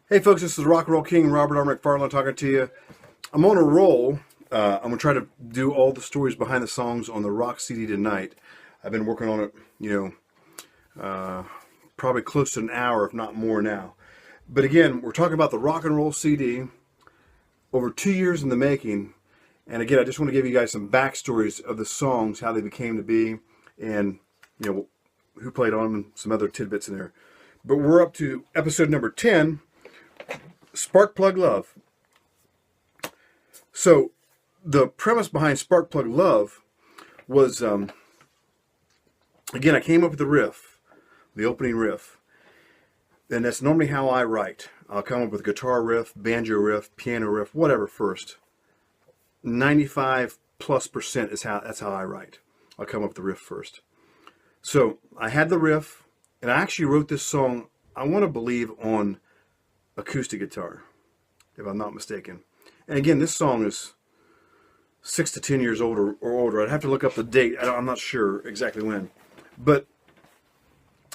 Hey folks, this is Rock and Roll King Robert R. McFarland talking to you. I'm on a roll. I'm going to try to do all the stories behind the songs on the rock CD tonight. I've been working on it, probably close to an hour, if not more now. But again, we're talking about the rock and roll CD, over 2 years in the making. And again, I just want to give you guys some backstories of the songs, how they became to be, and who played on them, and some other tidbits in there. But we're up to episode number 10. Sparkplug Love. So the premise behind Sparkplug Love was, again, I came up with the riff, the opening riff. And that's normally how I write. I'll come up with a guitar riff, banjo riff, piano riff, whatever first. 95+% is that's how I write. I'll come up with the riff first. So I had the riff, and I actually wrote this song, I want to believe, on acoustic guitar, if I'm not mistaken. And again, this song is 6 to 10 years old or older. I'd have to look up the date. I'm not sure exactly when. But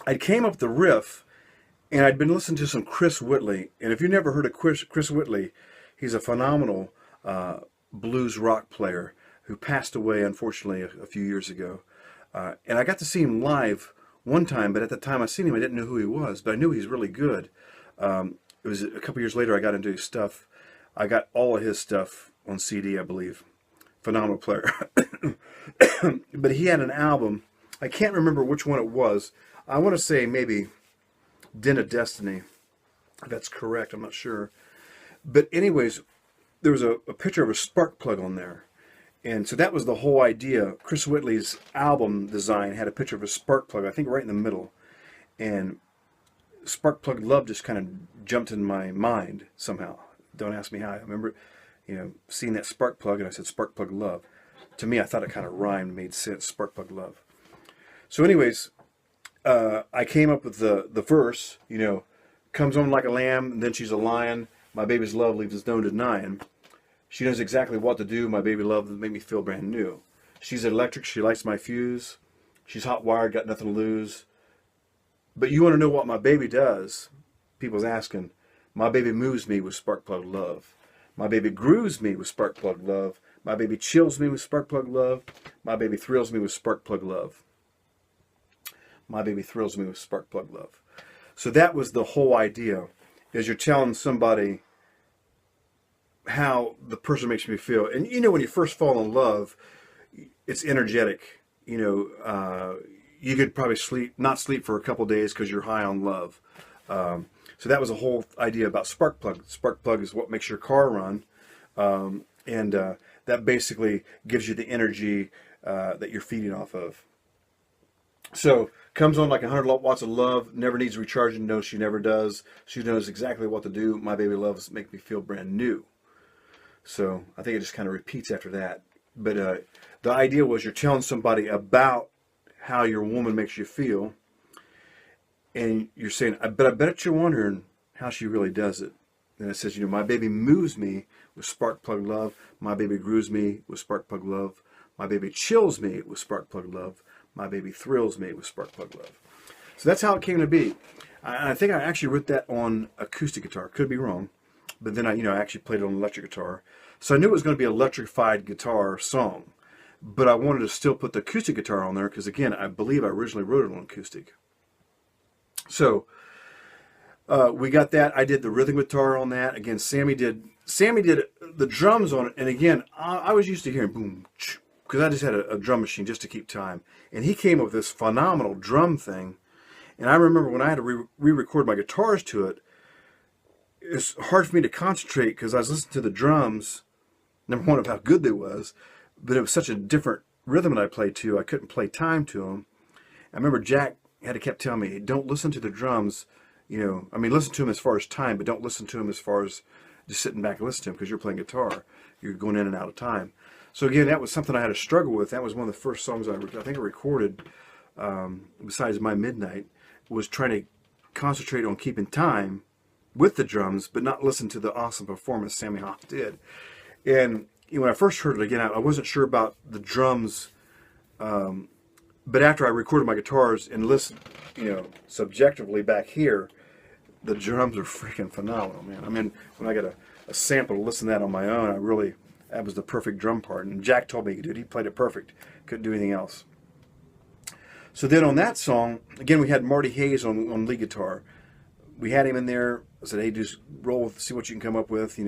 I came up with the riff, and I'd been listening to some Chris Whitley. And if you've never heard of Chris Whitley, he's a phenomenal blues rock player who passed away, unfortunately, a few years ago. And I got to see him live one time, but at the time I seen him, I didn't know who he was, but I knew he's really good. It was a couple years later I got into his stuff. I got all of his stuff on CD, I believe. Phenomenal player. But he had an album. I can't remember which one it was. I want to say maybe Den of Destiny. If that's correct, I'm not sure. But anyways, there was a picture of a spark plug on there. And so that was the whole idea. Chris Whitley's album design had a picture of a spark plug, I think right in the middle. And Sparkplug Love just kind of jumped in my mind somehow. Don't ask me how. I remember, seeing that spark plug, and I said Sparkplug Love. To me, I thought it kind of rhymed, made sense. Sparkplug Love. So, anyways, I came up with the verse. Comes on like a lamb, and then she's a lion. My baby's love leaves us no denying. She knows exactly what to do. My baby love make me feel brand new. She's electric. She lights my fuse. She's hot wired. Got nothing to lose. But you want to know what my baby does? People's asking. My baby moves me with Sparkplug Love. My baby grooves me with Sparkplug Love. My baby chills me with Sparkplug Love. My baby thrills me with Sparkplug Love. My baby thrills me with Sparkplug Love. So that was the whole idea, is you're telling somebody how the person makes me feel. And when you first fall in love, it's energetic. You could probably not sleep for a couple days because you're high on love. So that was the whole idea about Sparkplug. Sparkplug is what makes your car run. And that basically gives you the energy that you're feeding off of. So comes on like 100 watts of love, never needs recharging. No, she never does. She knows exactly what to do. My baby loves make me feel brand new. So I think it just kind of repeats after that. But the idea was you're telling somebody about how your woman makes you feel, and you're saying, I bet you're wondering how she really does it. And it says, my baby moves me with Sparkplug Love. My baby grooves me with Sparkplug Love. My baby chills me with Sparkplug Love. My baby thrills me with Sparkplug Love. So that's how it came to be. I think I actually wrote that on acoustic guitar. Could be wrong. But then I actually played it on electric guitar. So I knew it was going to be an electrified guitar song. But I wanted to still put the acoustic guitar on there because, again, I believe I originally wrote it on acoustic. So we got that. I did the rhythm guitar on that. Again, Sammy did the drums on it. And again, I was used to hearing boom, because I just had a drum machine just to keep time. And he came up with this phenomenal drum thing. And I remember when I had to re-record my guitars to it, it's hard for me to concentrate because I was listening to the drums, number one, of how good they was, but it was such a different rhythm that I played to, I couldn't play time to them. I remember Jack had to kept telling me, don't listen to the drums, listen to them as far as time, but don't listen to them as far as just sitting back and listening to them because you're playing guitar. You're going in and out of time. So again, that was something I had to struggle with. That was one of the first songs I think I recorded, besides My Midnight, was trying to concentrate on keeping time with the drums, but not listen to the awesome performance Sammy Hoff did. And when I first heard it again, I wasn't sure about the drums, but after I recorded my guitars and listened, subjectively back here, the drums are freaking phenomenal, man. I mean, when I got a sample to listen to that on my own, that was the perfect drum part. And Jack told me, dude, he played it perfect. Couldn't do anything else. So then on that song, again, we had Marty Hayes on lead guitar. We had him in there. I said, hey, just roll with, see what you can come up with.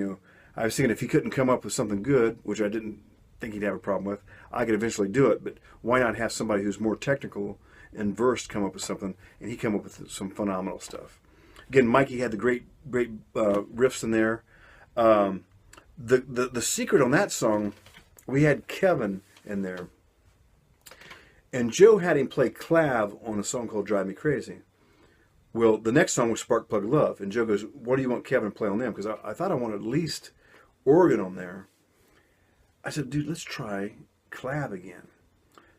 I was thinking if he couldn't come up with something good, which I didn't think he'd have a problem with, I could eventually do it. But why not have somebody who's more technical and versed come up with something, and he come up with some phenomenal stuff. Again, Mikey had the great riffs in there. The secret on that song, we had Kevin in there. And Joe had him play clav on a song called Drive Me Crazy. Well, the next song was Sparkplug Love. And Joe goes, what do you want Kevin to play on them? Because I thought I wanted at least organ on there. I said, dude, let's try clav again.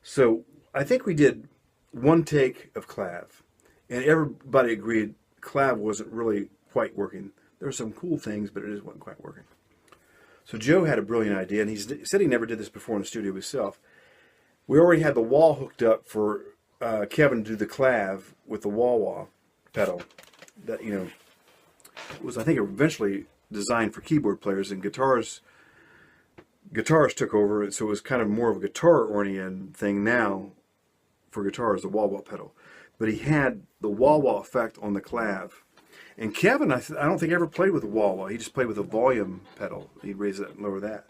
So I think we did one take of clav. And everybody agreed clav wasn't really quite working. There were some cool things, but it just wasn't quite working. So Joe had a brilliant idea, and he said he never did this before in the studio himself. We already had the wall hooked up for Kevin to do the clav with the wah-wah pedal. That, was, I think, eventually designed for keyboard players, and guitars took over, so it was kind of more of a guitar-oriented thing now for guitars, the wah-wah pedal. But he had the wah-wah effect on the clav. And Kevin, I don't think ever played with the wah-wah. He just played with a volume pedal. He'd raise that and lower that.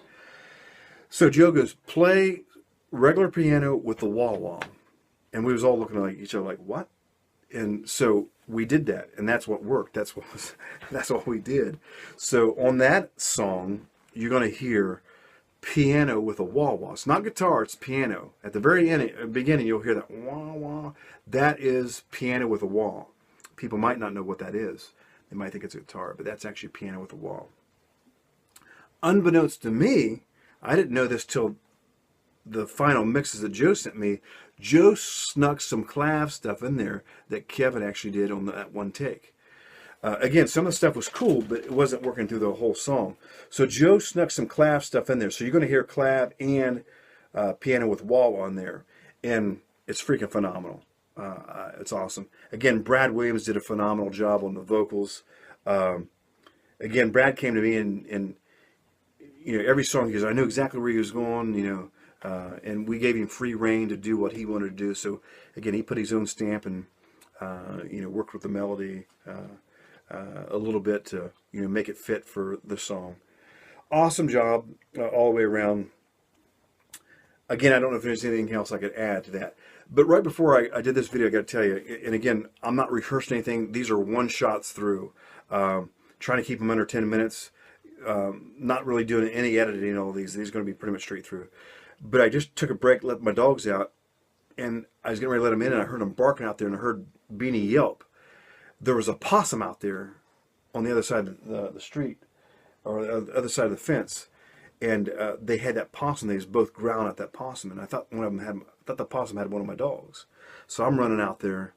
So Joe goes, play regular piano with the wah-wah. And we was all looking at each other like, what? And so we did that, and that's what worked. That's what we did. So on that song, you're going to hear piano with a wah-wah. It's not guitar, it's piano. At the very beginning, you'll hear that wah-wah. That is piano with a wah. People might not know what that is. They might think it's a guitar, but that's actually piano with a wah. Unbeknownst to me, I didn't know this till the final mixes that Joe sent me. Joe snuck some clav stuff in there that Kevin actually did on that one take. Again, some of the stuff was cool, but it wasn't working through the whole song. So Joe snuck some clav stuff in there. So you're going to hear clav and piano with wah on there. And it's freaking phenomenal. It's awesome. Again, Brad Williams did a phenomenal job on the vocals. Again, Brad came to me and every song he goes, I knew exactly where he was going, and we gave him free reign to do what he wanted to do. So again, he put his own stamp and worked with the melody a little bit to make it fit for the song. Awesome job all the way around. Again, I don't know if there's anything else I could add to that. But right before I did this video, I got to tell you, and again, I'm not rehearsing anything. These are one shots through. Trying to keep them under 10 minutes. Not really doing any editing in all these. These are going to be pretty much straight through. But I just took a break, let my dogs out, and I was getting ready to let them in, and I heard them barking out there, and I heard Beanie yelp. There was a possum out there on the other side of the street, or the other side of the fence. And they had that possum. They was both growling at that possum, and I thought the possum had one of my dogs. So I'm running out there.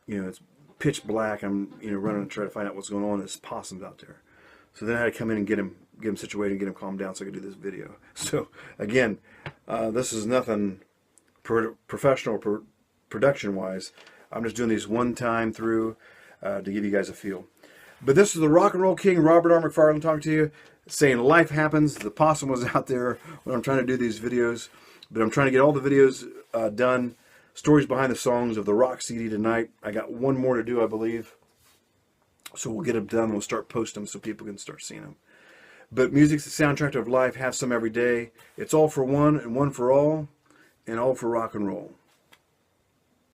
It's pitch black. I'm running to try to find out what's going on. There's possums out there. So then I had to come in and get him situated and get him calmed down so I could do this video. So again, this is nothing professional production-wise. I'm just doing these one time through to give you guys a feel. But this is the Rock and Roll King, Robert R. McFarland, talking to you, saying life happens. The possum was out there when I'm trying to do these videos, but I'm trying to get all the videos done. Stories behind the songs of the rock CD tonight. I got one more to do, I believe. So we'll get them done and we'll start posting them so people can start seeing them. But music's the soundtrack of life. Have some every day. It's all for one and one for all, and all for rock and roll.